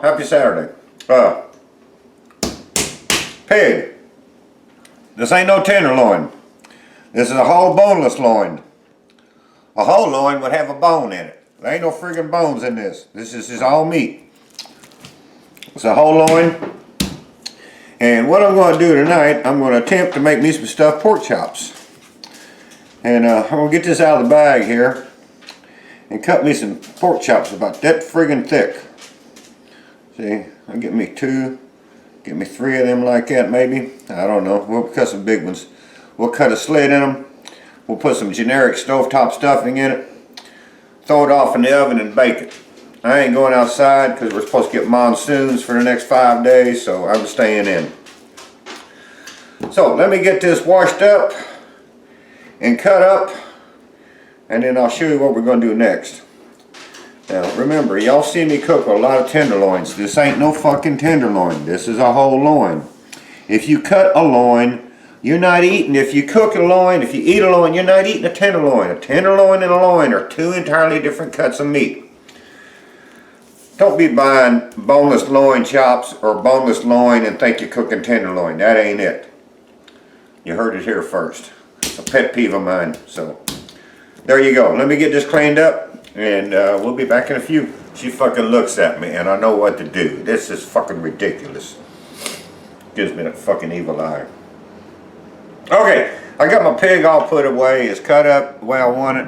happy Saturday. Pig. This ain't no tenderloin. This is a whole boneless loin. A whole loin would have a bone in it. There ain't no friggin' bones in this. This is just all meat. It's a whole loin. And what I'm going to do tonight, I'm going to attempt to make me some stuffed pork chops. And I'm going to get this out of the bag here and cut me some pork chops about that friggin' thick. See, I'll get me 2, get me 3 of them like that maybe. I don't know. We'll cut some big ones. We'll cut a slit in them. We'll put some generic stovetop stuffing in it. Throw it off in the oven and bake it. I ain't going outside because we're supposed to get monsoons for the next 5 days, so I'm staying in. So let me get this washed up and cut up, and then I'll show you what we're going to do next. Now remember, y'all see me cook a lot of tenderloins. This ain't no fucking tenderloin. This is a whole loin. If you cut a loin, you're not eating. If you cook a loin, if you eat a loin, you're not eating a tenderloin. A tenderloin and a loin are 2 entirely different cuts of meat. Don't be buying boneless loin chops or boneless loin and think you're cooking tenderloin. That ain't it. You heard it here first. It's a pet peeve of mine. So there you go. Let me get this cleaned up and we'll be back in a few. She fucking looks at me and I know what to do. This is fucking ridiculous. Gives me that fucking evil eye. Okay, I got my pig all put away. It's cut up the way I want it.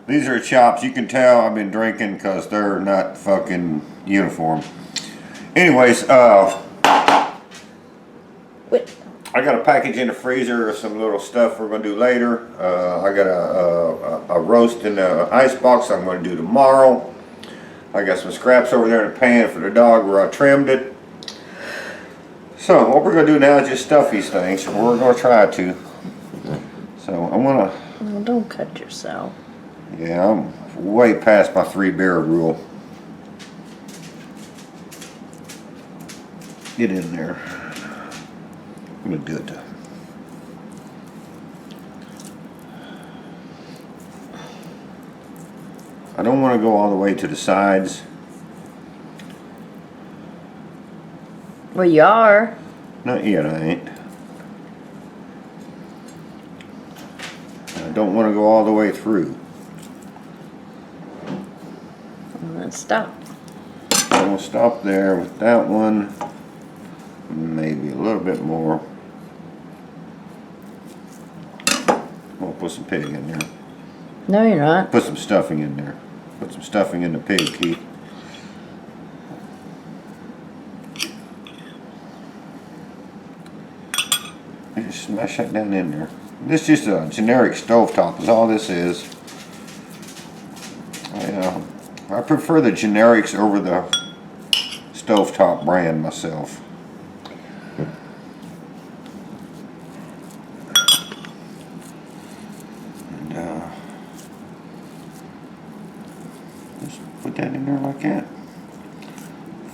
These are chops. You can tell I've been drinking because they're not fucking uniform. Anyways, I got a package in the freezer of some little stuff we're going to do later. I got a roast in the ice box I'm going to do tomorrow. I got some scraps over there in the pan for the dog where I trimmed it. So what we're going to do now is just stuff these things. We're going to try to. So I'm going to... Well, don't cut yourself. Yeah, I'm way past my 3-beer rule. Get in there. I'm going to do it. I don't want to go all the way to the sides. Well, you are. Not yet, I ain't. I don't want to go all the way through. Let's stop. I'm going to stop there with that one. Maybe a little bit more. We'll put some pig in there. No, you're not. Put some stuffing in there. Put some stuffing in the pig, Keith. Just smash that down in there. This is just a generic stovetop is all this is. I prefer the generics over the stovetop brand myself. And just put that in there like that.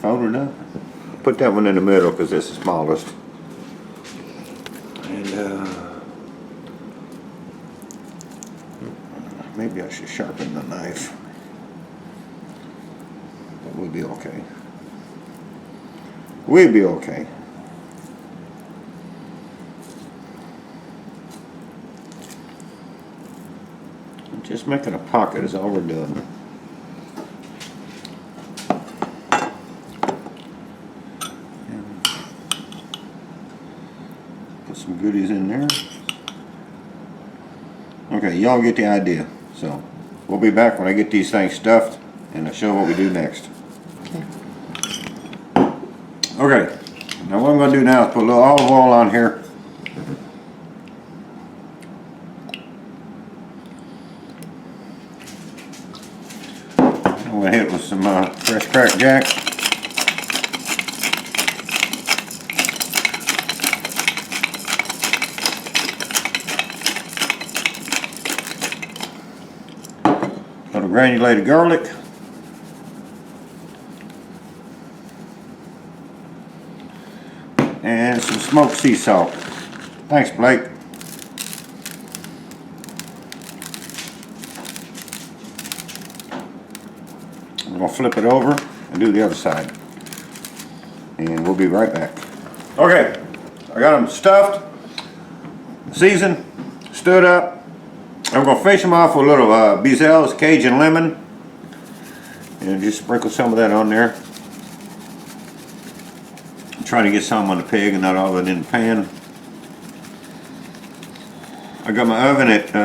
Fold it up. Put that one in the middle because it's the smallest. And maybe I should sharpen the knife. But we'll be okay. We'll be okay. Just making a pocket is all we're doing. Put some goodies in there. Okay, y'all get the idea. So we'll be back when I get these things stuffed and I'll show what we do next. Okay. Okay, now what I'm going to do now is put a little olive oil on here. I'm going to hit it with some fresh cracked jack. Little granulated garlic. And some smoked sea salt. Thanks, Blake. I'm going to flip it over and do the other side. and we'll be right back. Okay, I got them stuffed, seasoned, stood up. I'm gonna finish them off with a little Beazell's Cajun lemon, and just sprinkle some of that on there. I'm trying to get some on the pig and not all of it in the pan. I got my oven at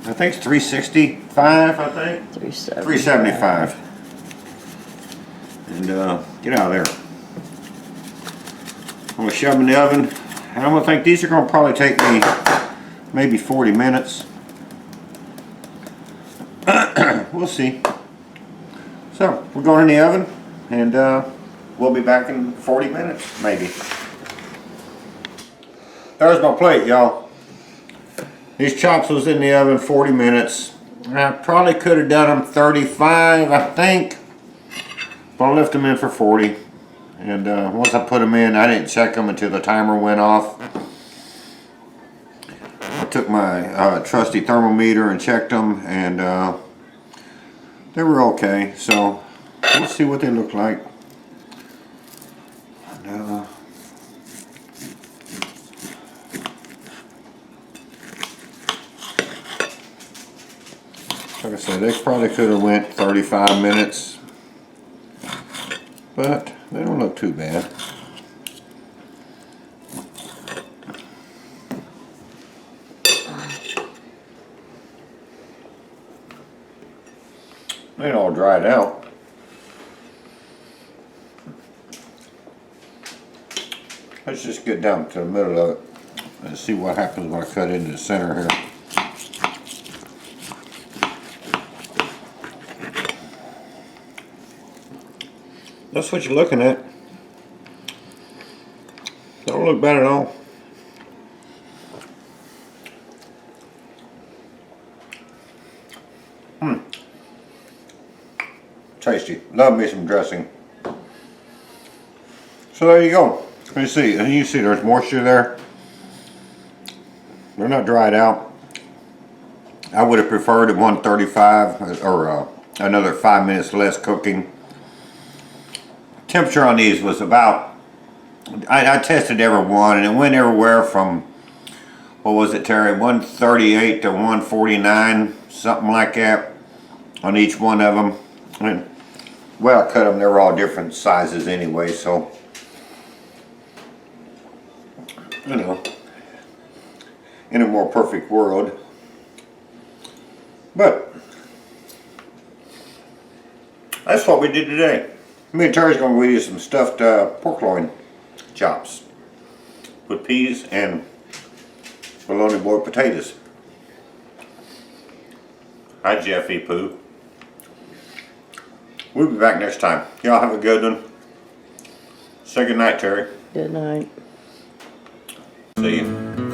I think it's 365. I think 375. And get out of there. I'm gonna shove them in the oven. And I'm gonna think these are gonna probably take me maybe 40 minutes. We'll see. So we're going in the oven, and we'll be back in 40 minutes, maybe. There's my plate, y'all. These chops was in the oven 40 minutes. I probably could have done them 35, I think. But I left them in for 40. And once I put them in, I didn't check them until the timer went off. I took my trusty thermometer and checked them, and they were okay. So we'll see what they look like. And, like I said, they probably could have went 35 minutes, but they don't look too bad. They all dried out. Let's just get down to the middle of it and see what happens when I cut into the center here. That's what you're looking at. Don't look bad at all. Tasty. Love me some dressing. So there you go. You see, and you see there's moisture there. They're not dried out. I would have preferred a 135 or another 5 minutes less cooking. Temperature on these was about, I tested every one, and it went everywhere from, what was it, Terry, 138 to 149, something like that on each one of them. And, well, I cut them, they were all different sizes anyway, so, you know, in a more perfect world. But that's what we did today. Me and Terry's going to give you some stuffed pork loin chops with peas and bologna boiled potatoes. Hi, Jeffy Pooh. We'll be back next time. Y'all have a good one. Say good night, Terry. Good night. See you.